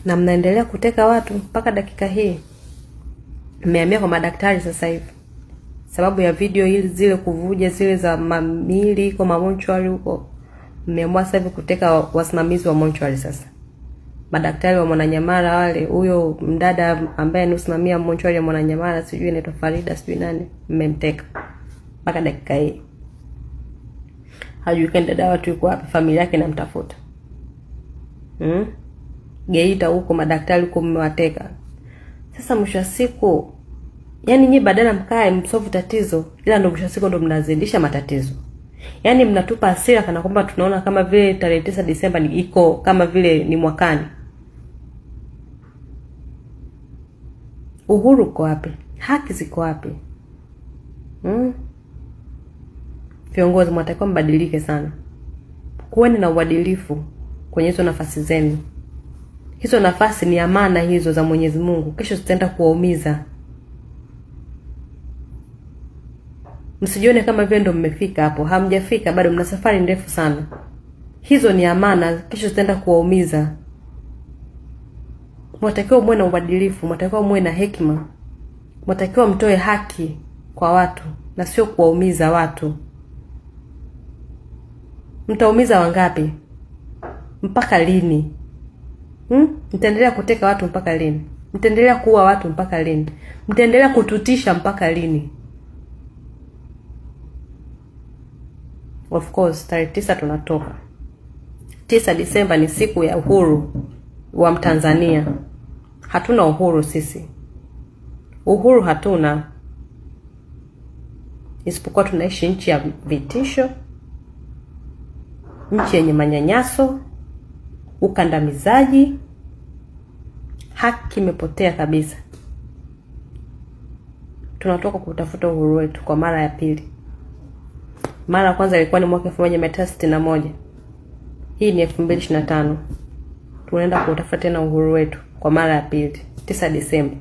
na mnaendelea kuteka watu mpaka dakika hii. Mmehamia kwa madaktari sasa hivi. Sababu ya video hili zile kuvuja zile za mamili kwa mamonchwari huko. Mmeamua sasa hivi kuteka wasimamizi wa monchwari sasa. Madaktari wa Mwananyamala wale, huyo mdada ambaye anasimamia monchwari ya Mwananyamala, sijui inaitwa Farida, sijui nani, mmemteka mpaka dakika hii. Hajulikani dada watu yuko wapi, familia yake inamtafuta. Geita huko madaktari huko mmewateka. Sasa mwisho wa siku, yani nyinyi badala mkae msolve tatizo, ila ndio mwisho wa siku ndio mnazidisha matatizo. Yani mnatupa hasira kana kwamba tunaona kama vile tarehe 9 Disemba ni iko kama vile ni mwakani. Uhuru uko wapi? Haki ziko wapi? Viongozi mnatakiwa mbadilike sana. Kuweni na uadilifu kwenye hizo nafasi zenu. Hizo nafasi ni amana hizo za Mwenyezi Mungu. Kesho zitaenda kuwaumiza. Msijione kama vile ndo mmefika hapo. Hamjafika, bado mna safari ndefu sana. Hizo ni amana, kesho zitaenda kuwaumiza. Mnatakiwa muwe na uadilifu, mnatakiwa muwe na hekima. Mnatakiwa mtoe haki kwa watu na sio kuwaumiza watu. Mtaumiza wangapi? Mpaka lini? Mtaendelea kuteka watu mpaka lini? Mtaendelea kuua watu mpaka lini? Mtaendelea kututisha mpaka lini? Of course, tarehe 9 tunatoka. 9 Disemba ni siku ya uhuru wa Mtanzania. Hatuna uhuru sisi. Uhuru hatuna. Isipokuwa tunaishi nchi ya vitisho, nchi yenye manyanyaso, ukandamizaji. Haki imepotea kabisa. Tunatoka kutafuta uhuru wetu kwa mara ya pili. Mara ya kwanza ilikuwa ni mwaka 1961. Hii ni 2025. Tunaenda kutafuta tena uhuru wetu kwa mara ya pili, 9 Disemba.